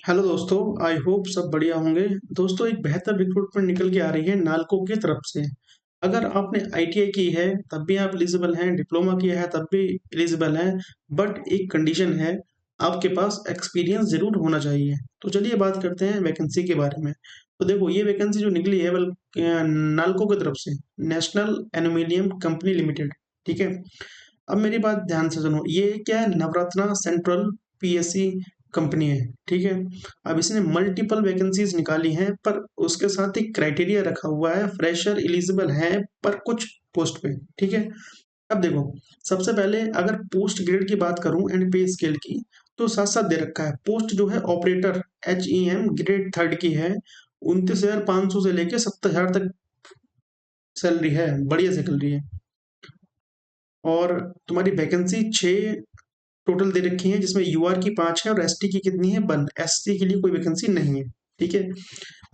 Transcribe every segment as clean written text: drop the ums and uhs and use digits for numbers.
Hello दोस्तों, I hope सब बढ़िया होंगे। दोस्तों, एक बेहतर रिक्रूटमेंट निकल के आ रही है नालको की तरफ से। अगर आपने आईटीआई की है तब भी आप एलिजिबल हैं, डिप्लोमा किया है तब भी एलिजिबल हैं। बट एक कंडीशन है, आपके पास एक्सपीरियंस जरूर होना चाहिए। तो चलिए बात करते हैं वैकेंसी के बारे में। तो देखो, ये वैकेंसी जो निकली है नालको की तरफ से, नेशनल एल्यूमिनियम कंपनी लिमिटेड। ठीक है। अब मेरी बात ध्यान से सुनो, ये क्या है, नवरत्ना सेंट्रल पीएससी कंपनी है। ठीक है। अब इसने मल्टीपल वैकेंसीज निकाली हैं, पर उसके साथ एक क्राइटेरिया रखा हुआ है, फ्रेशर एलिजिबल है पर कुछ पोस्ट पे। ठीक है। अब देखो, सबसे पहले अगर पोस्ट ग्रेड की बात करूं एंड पे स्केल की, तो साथ साथ दे रखा है। पोस्ट जो है ऑपरेटर HEM ग्रेड थर्ड की है, 29,500 से लेके 70,000 तक सैलरी है, बढ़िया सैलरी है। और तुम्हारी वैकेंसी 6 टोटल दे रखी है, जिसमें यूआर की 5 है और एसटी की कितनी है, 1। एससी के लिए कोई वैकेंसी नहीं है। ठीक है।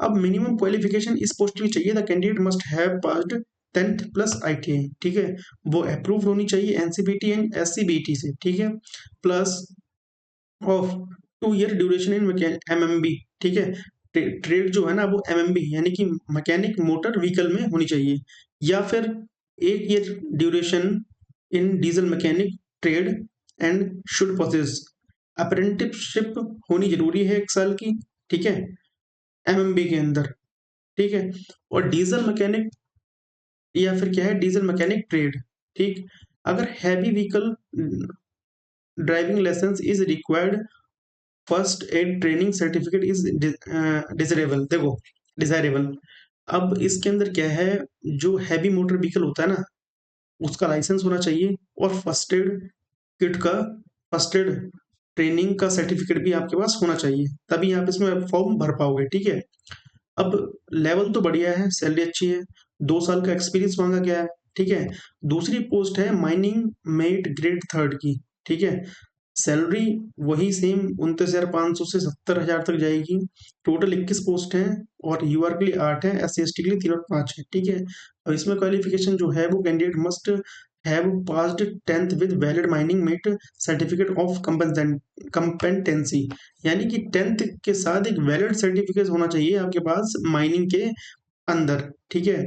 अब मिनिमम क्वालिफिकेशन इस पोस्ट के लिए चाहिए, the candidate must have passed 10th plus ITI. ठीक है। वो अप्रूव्ड होनी चाहिए एनसीबीटी एंड एससीबीटी से। ठीक है। Plus of 2 year duration in MMB. ठीक है। ट्रेड जो है ना वो एमएमबी यानी कि मैकेनिक मोटर व्हीकल में होनी चाहिए, या फिर 1 year duration in diesel mechanic trade and should possess apprenticeship होनी जरूरी है 1 साल की। ठीक है। एमएमबी के अंदर। ठीक है। और डीजल मैकेनिक या फिर क्या है, डीजल मैकेनिक ट्रेड। ठीक। अगर heavy vehicle driving licence is required, first aid training certificate is desirable. देखो, डिजायरेबल। अब इसके अंदर क्या है, जो हैवी मोटर व्हीकल होता है ना, उसका लाइसेंस होना चाहिए, और फर्स्ट एड किट का, फर्स्ट एड ट्रेनिंग का सर्टिफिकेट भी आपके पास होना चाहिए, तभी आप इसमें फॉर्म भर पाओगे। ठीक है। अब लेवल तो बढ़िया है, सैलरी अच्छी है, 2 साल का एक्सपीरियंस मांगा गया है। ठीक है। दूसरी पोस्ट है माइनिंग मेट ग्रेड थर्ड की। ठीक है। सैलरी वही सेम 29,500 से 70,000 तक जाएगी। टोटल 21 पोस्ट हैं, और यूआर के लिए 8 है, SC ST के लिए 3 और 5 है। ठीक है। अब इसमें क्वालिफिकेशन जो है वो candidate must have passed 10th with valid mining mate certificate of competency. यानी कि 10th के साथ एक वैलिड सर्टिफिकेट होना चाहिए आपके पास माइनिंग के अंदर। ठीक है।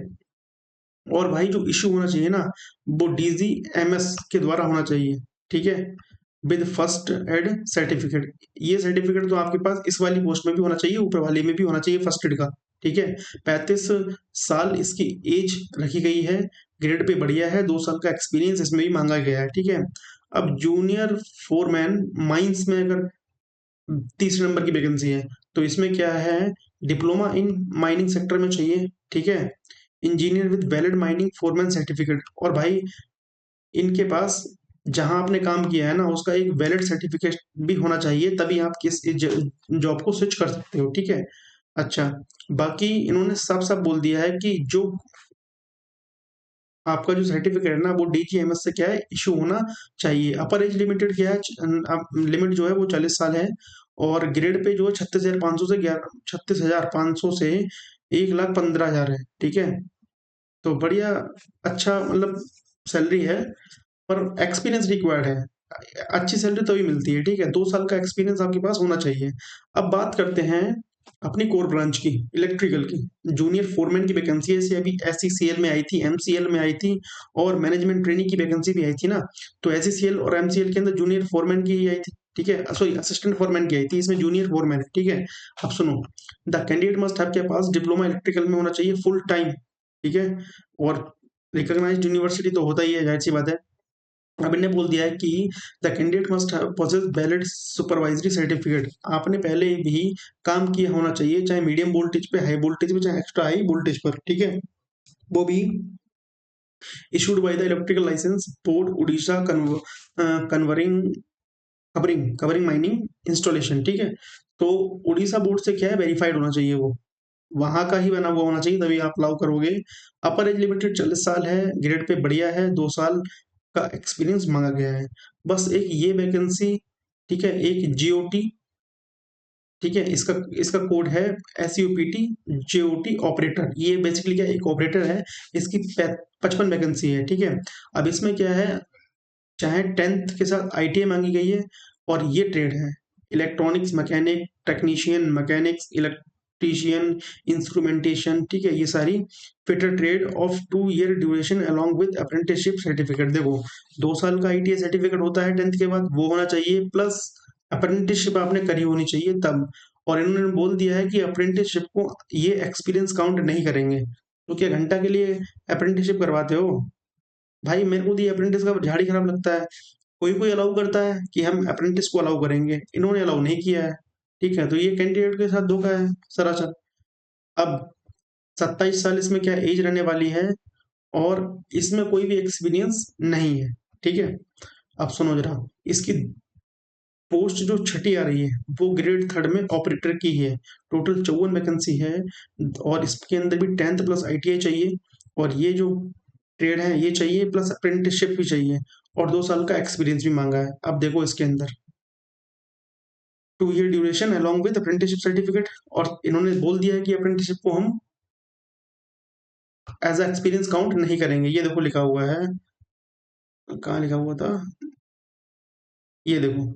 और भाई जो इशू होना चाहिए ना, वो DGMS के द्वारा होना चाहिए। ठीक है। With first aid certificate. ये सर्टिफिकेट तो आपके पास इस वाली पोस्ट में भी होना चाहिए, ऊपर वाली में भी होना चाहिए फर्स्ट एड का। ठीक है। 35 साल इसकी एज रखी गई है, ग्रेड पे बढ़िया है, 2 साल का एक्सपीरियंस इसमें भी मांगा गया है। ठीक है। अब जूनियर फोरमैन माइंस में अगर तीसरे नंबर की वैकेंसी है, तो इसमें क्या है, डिप्लोमा इन माइनिंग सेक्टर में चाहिए। ठीक है। Engineer with valid mining foreman certificate, और भाई इनके पास जहां आपने काम किया है ना, उसका एक वैलिड सर्टिफिकेट भी होना चाहिए, तभी आप किस जॉब को स्विच कर सकते हो। ठीक है। अच्छा, बाकी इन्होंने साफ साफ बोल दिया है कि जो आपका जो सर्टिफिकेट है ना, वो DGMS से क्या है, इशू होना चाहिए। अपर एज लिमिटेड क्या है, लिमिट जो है वो 40 साल है, और ग्रेड पे जो है 36,500 से 36,500 से 1,15,000 है। ठीक है। तो बढ़िया, अच्छा मतलब सैलरी है, पर एक्सपीरियंस रिक्वायर्ड है। अच्छी सैलरी तभी मिलती है। ठीक है। 2 साल का एक्सपीरियंस आपके पास होना चाहिए। अब बात करते हैं अपनी कोर ब्रांच की, इलेक्ट्रिकल की। जूनियर फोरमैन की वैकेंसी ऐसे अभी SCCL में आई थी, MCL में आई थी, और मैनेजमेंट ट्रेनिंग की वैकेंसी भी आई थी ना। तो SCCL और MCL के अंदर जूनियर फोरमैन की ही आई थी। ठीक है। सॉरी, असिस्टेंट फोरमैन की आई थी, इसमें जूनियर फोरमैन है। ठीक है। अब सुनो, द कैंडिडेट मस्ट हैव के पास डिप्लोमा इलेक्ट्रिकल में होना चाहिए फुल टाइम। ठीक है। और रिकॉग्नाइज्ड यूनिवर्सिटी तो होता ही है, जाहिर सी बात है। अब इन्होंने बोल दिया है कि the candidate must possess valid supervisory certificate. आपने पहले भी काम किया होना चाहिए, चाहे मीडियम वोल्टेज पे, हाई वोल्टेज पे, चाहे एक्स्ट्रा हाई वोल्टेज पर। ठीक है। वो भी issued by the electrical licence board Orissa, covering covering covering mining installation. ठीक है। तो उड़ीसा बोर्ड से क्या है, वेरीफाइड होना चाहिए, वो वहां का ही बना हुआ होना चाहिए, तभी आप अलाउ करोगे। अपर एज लिमिटेड 40 साल है, ग्रेड पे बढ़िया है, 2 साल का एक्सपीरियंस मांगा गया है। बस एक ये वैकेंसी। ठीक है। एक GOT। ठीक है। इसका इसका कोड है SUPT JOT ऑपरेटर। ये बेसिकली क्या, एक ऑपरेटर है। इसकी 55 वैकेंसी है। ठीक है। अब इसमें क्या है, चाहे 10th के साथ ITI मांगी गई है, और ये ट्रेड है। Electronics mechanic, technician, mechanics, electrician, instrumentation, ठीक है, ये सारी fitter trade off 2 year duration along with apprenticeship certificate. देखो 2 साल का आईटीआई सर्टिफिकेट होता है 10th के बाद, वो होना चाहिए, प्लस अप्रेंटिसशिप आपने करी होनी चाहिए तब। और इन्होंने बोल दिया है कि अप्रेंटिसशिप को ये एक्सपीरियंस काउंट नहीं करेंगे। तो क्या घंटा के लिए अप्रेंटिसशिप करवाते हो भाई? मेरे को तो ये अप्रेंटिस का झाड़ी खराब लगता है। कोई कोई अलाउ करता है कि हम अप्रेंटिस को अलाउ करेंगे, इन्होंने अलाउ नहीं किया है। ठीक है, तो ये कैंडिडेट के साथ धोखा है सरासर। अब 27 साल इसमें क्या एज रहने वाली है, और इसमें कोई भी एक्सपीरियंस नहीं है। ठीक है, अब सुनो जरा, इसकी पोस्ट जो छठी आ रही है वो ग्रेड थर्ड में ऑपरेटर की है। टोटल 54 वैकेंसी है, और इसके अंदर भी 10th प्लस आईटीआई चाहिए, और ये जो ट्रेड है ये चाहिए, प्लस अप्रेंटिसशिप भी चाहिए, और 2 साल का एक्सपीरियंस भी मांगा है। अब देखो इसके अंदर 2 year duration along with apprenticeship certificate, और इन्होंने बोल दिया है कि अप्रेंटिसशिप को हम एज एक्सपीरियंस काउंट नहीं करेंगे। ये देखो लिखा हुआ है, कहाँ लिखा हुआ था, ये देखो,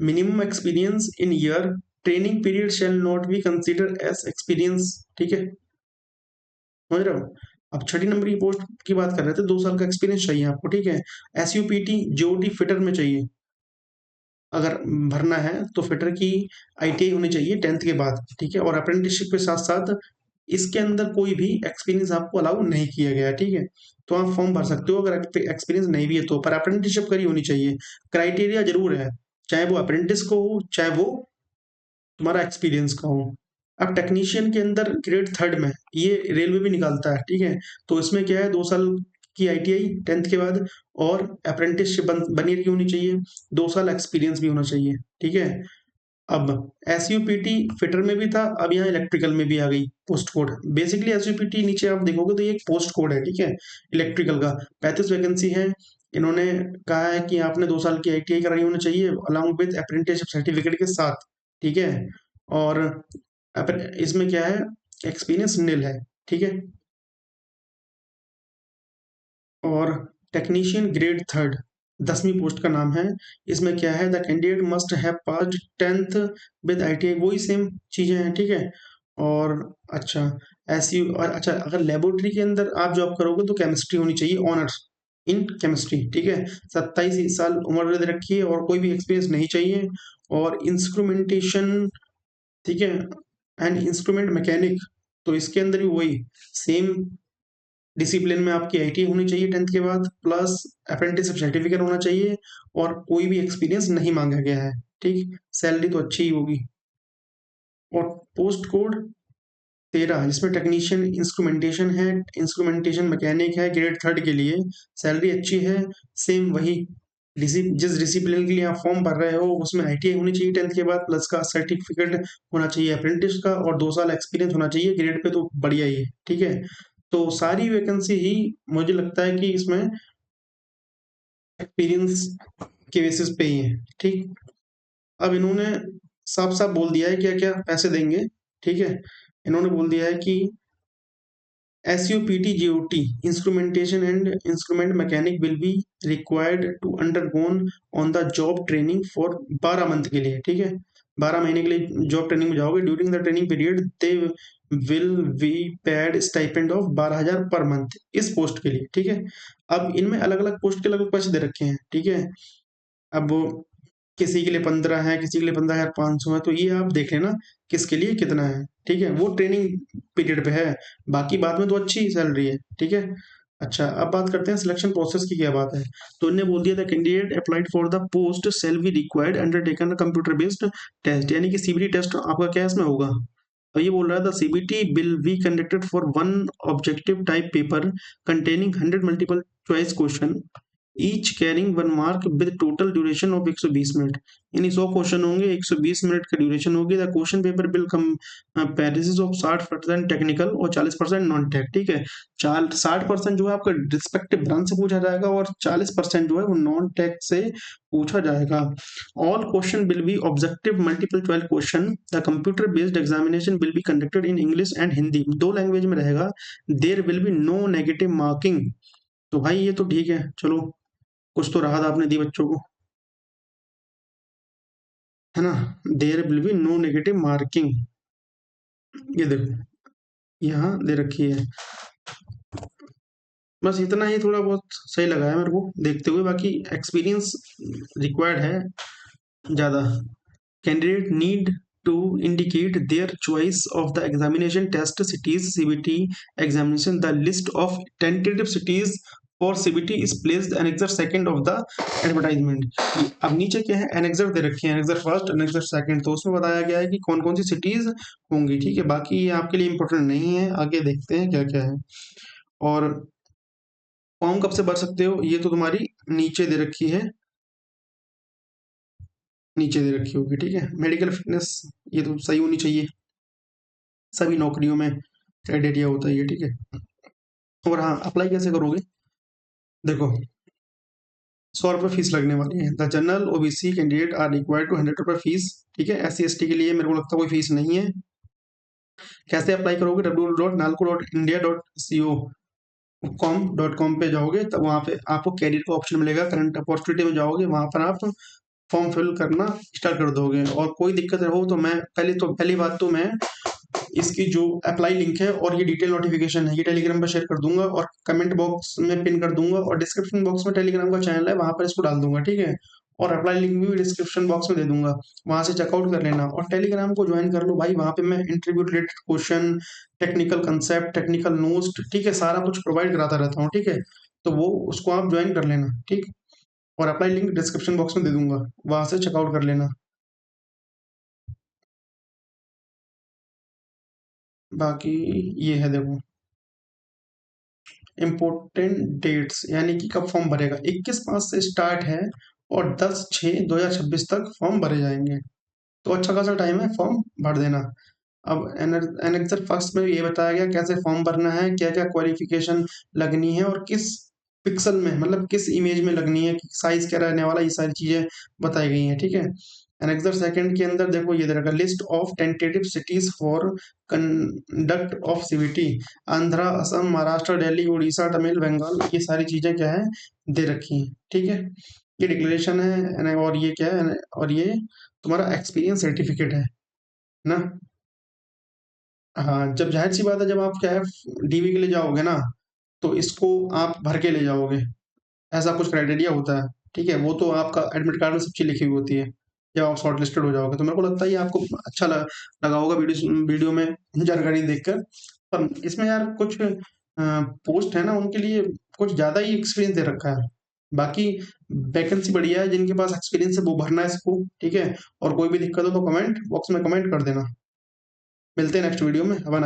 minimum experience in year, training period shall not be consider as experience. ठीक है, समझ रहे हो? अब छठी नंबर की पोस्ट की बात कर रहे थे, 2 साल का एक्सपीरियंस चाहिए आपको। ठीक है, एसयूपीटी जीओटी फिटर में चाहिए, अगर भरना है तो फिटर की आईटीआई होनी चाहिए 10th के बाद। ठीक है, और अप्रेंटिसशिप के साथ साथ इसके अंदर कोई भी एक्सपीरियंस आपको अलाउ नहीं किया गया है। ठीक है, तो आप फॉर्म भर सकते हो अगर एक्सपीरियंस नहीं भी है तो, पर अप्रेंटिसशिप करी होनी चाहिए। क्राइटेरिया जरूर है, चाहे वो अप्रेंटिस को हो, चाहे वो तुम्हारा एक्सपीरियंस का हो। अब टेक्नीशियन के अंदर ग्रेड थर्ड में ये रेलवे भी निकालता है। ठीक है, तो इसमें क्या है, 2 साल की आईटीआई 10th के बाद, और अप्रेंटिसशिप 1 ईयर की होनी चाहिए, 2 साल एक्सपीरियंस भी होना चाहिए। ठीक है, अब एसयूपीटी फिटर में भी था, अब यहाँ इलेक्ट्रिकल में भी आ गई पोस्ट कोड। बेसिकली एसयूपीटी नीचे आप देखोगे तो ये एक पोस्ट कोड है। ठीक है, इलेक्ट्रिकल का 35 वैकेंसी है। इन्होंने कहा है कि आपने 2 साल की आईटीआई कराई होनी चाहिए अलॉन्ग विद अप्रेंटिसशिप सर्टिफिकेट के साथ। ठीक है, और इसमें क्या है, एक्सपीरियंस नील है। ठीक है, और टेक्नीशियन ग्रेड थर्ड 10वीं पोस्ट का नाम है। इसमें क्या है, the candidate must have passed 10th with ITI, वही सेम चीजें हैं। ठीक है, और अच्छा, ऐसी, और अच्छा, अगर लेबोरेटरी के अंदर आप जॉब करोगे तो केमिस्ट्री होनी चाहिए, ऑनर्स इन केमिस्ट्री। ठीक है, 27 साल उम्र दे रखी है, और कोई भी एक्सपीरियंस नहीं चाहिए। और इंस्ट्रूमेंटेशन, ठीक है, एंड इंस्ट्रूमेंट मैकेनिक, तो इसके अंदर भी वही सेम डिसिप्लिन में आपकी आईटी होनी चाहिए 10th के बाद, प्लस अप्रेंटिसशिप सर्टिफिकेट होना चाहिए, और कोई भी एक्सपीरियंस नहीं मांगा गया है। ठीक, सैलरी तो अच्छी ही होगी। और पोस्ट कोड 13 जिसमें टेक्नीशियन इंस्ट्रूमेंटेशन है, इंस्ट्रूमेंटेशन मैकेनिक है ग्रेड थर्ड के लिए, सैलरी अच्छी है। सेम वही, जिस डिसिप्लिन के लिए आप फॉर्म भर रहे हो उसमें आईटीआई होनी चाहिए 10th के बाद, प्लस का सर्टिफिकेट होना चाहिए अप्रेंटिस का, और 2 साल एक्सपीरियंस होना चाहिए ग्रेड पे, तो बढ़िया ही है। ठीक है, तो सारी वैकेंसी ही मुझे लगता है कि इसमें एक्सपीरियंस के बेसिस पे ही है। ठीक, अब इन्होंने साफ साफ बोल दिया है क्या क्या पैसे देंगे। ठीक है, इन्होंने बोल दिया है कि SUPT GOT instrumentation and instrument mechanic will be required to undergone on the job training for 12 month के लिए। ठीक है, 12 महीने के लिए जॉब ट्रेनिंग में जाओगे। During the training period they will be paid stipend of 12,000 per month इस पोस्ट के लिए। ठीक है, अब इनमें अलग अलग पोस्ट के अलग अलग पैसे दे रखे हैं। ठीक है, अब किसी के लिए 15 है, किसी के लिए 15,500 है, तो ये आप देख लेना किसके लिए कितना है। ठीक है, वो ट्रेनिंग पीरियड पे है, बाकी बाद में तो अच्छी सैलरी है। ठीक है, अच्छा, अब बात करते हैं सिलेक्शन प्रोसेस की, क्या बात है। तो इन्हें बोल दिया था candidate applied for the post shall be required undertaken computer based test, यानी कि सीबीटी टेस्ट आपका क्या इसमें होगा। और ये बोल रहा था CBT will be conducted for one objective type paper containing 100 multiple choice question, each carrying 1 mark with total duration of 120 minute, यानी 100 क्वेश्चन होंगे, 120 मिनट का ड्यूरेशन होगी। The question paper will comparison of 60% technical और 40% non tech. ठीक है, 60% जो है आपका रिस्पेक्टिव ब्रांच से पूछा जाएगा, और 40% जो है वो नॉन टेक से पूछा जाएगा। All question will be objective multiple choice question, the computer based examination will be conducted in English and Hindi, 2 language में रहेगा। There will be no negative marking. तो भाई ये तो ठीक है, चलो कुछ तो राहत आपने दी बच्चों को। है ना, there will be no negative marking. ये देखो यहाँ दे रखी है। बस इतना ही थोड़ा बहुत सही लगा है मेरे को देखते हुए, बाकी एक्सपीरियंस रिक्वायर्ड है ज़्यादा। Candidate need to indicate their choice of the examination test cities CBT examination. The list of tentative cities for CBT is placed annexure second of the advertisement। अब नीचे क्या है, annexure दे रखे हैं, annexure फर्स्ट annexure सेकंड, तो उसमें बताया गया है कि कौन कौन सी सिटीज होंगी। ठीक है, बाकी ये आपके लिए इंपॉर्टेंट नहीं है, आगे देखते हैं क्या क्या है। और फॉर्म कब से भर सकते हो, ये तो तुम्हारी नीचे दे रखी है, नीचे दे रखी होगी। ठीक है, मेडिकल फिटनेस ये तो सही होनी चाहिए, सभी नौकरियों में क्राइटेरिया होता है ये। ठीक है, और हाँ अप्लाई कैसे करोगे, देखो 100 रुपये फीस लगने वाली है। The general OBC candidate are required to 100 रुपये फीस। ठीक है, SC ST के लिए मेरे को लगता है कोई फीस नहीं है। कैसे अप्लाई करोगे, www.nalco.co.com पे जाओगे, तब वहाँ पे आपको कैरियर का ऑप्शन मिलेगा, करंट अपॉर्चुनिटी में जाओगे, वहाँ पर आप फॉर्म फिल करना स्टार्ट कर दोगे। और कोई दिक्कत हो तो मैं पहली बात तो मैं इसकी जो अप्लाई लिंक है और ये डिटेल नोटिफिकेशन है, ये टेलीग्राम पर शेयर कर दूंगा और कमेंट बॉक्स में पिन कर दूंगा, और डिस्क्रिप्शन बॉक्स में टेलीग्राम का चैनल है, वहां पर इसको डाल दूंगा। ठीक है, और अप्लाई लिंक भी डिस्क्रिप्शन बॉक्स में दे दूंगा, वहां से चेकआउट कर लेना और टेलीग्राम को ज्वाइन कर लो भाई। वहां पे मैं interview related question, technical concept, technical notes, ठीक है, सारा कुछ प्रोवाइड कराता रहता हूँ। ठीक है, तो वो उसको आप ज्वाइन कर लेना। ठीक, और अप्लाई लिंक डिस्क्रिप्शन बॉक्स में दे दूंगा, वहां से चेकआउट कर लेना। बाकी ये है देखो, इम्पोर्टेंट डेट्स यानी कि कब फॉर्म भरेगा, 21/5 से स्टार्ट है और 10/6/2026 तक फॉर्म भरे जाएंगे। तो अच्छा खासा टाइम है, फॉर्म भर देना। अब एनेक्सर फर्स्ट में ये बताया गया कैसे फॉर्म भरना है, क्या क्या क्वालिफिकेशन लगनी है और किस पिक्सल में, मतलब किस इमेज में लगनी है, साइज क्या रहने वाला, ये सारी चीजें बताई गई हैं। ठीक है, एनेक्सर सेकंड के अंदर देखो ये दे रखा, list of tentative cities for conduct of CBT. Andhra, Assam, Maharashtra, Delhi, Orissa, Tamil, Bengal, ये सारी चीजें क्या है दे रखी हैं। ठीक है, ये डिक्लेरेशन है, और ये क्या है, और ये तुम्हारा एक्सपीरियंस सर्टिफिकेट है ना। हाँ, जब जाहिर सी बात है, जब आप क्या है डीवी के लिए जाओगे ना, तो इसको आप भर के ले जाओगे, ऐसा कुछ क्राइटेरिया होता है। ठीक है, वो तो आपका एडमिट कार्ड में सब चीज लिखी हुई होती है जब आप शॉर्ट लिस्टेड हो जाओगे। तो मेरे को लगता है ये आपको अच्छा लगा होगा वीडियो में जानकारी देखकर। पर इसमें यार कुछ पोस्ट है ना, उनके लिए कुछ ज्यादा ही एक्सपीरियंस दे रखा है। बाकी वैकेंसी बढ़िया है, जिनके पास एक्सपीरियंस है वो भरना है इसको। ठीक है, और कोई भी दिक्कत हो तो कमेंट बॉक्स में कमेंट कर देना। मिलते हैं नेक्स्ट वीडियो में। हवा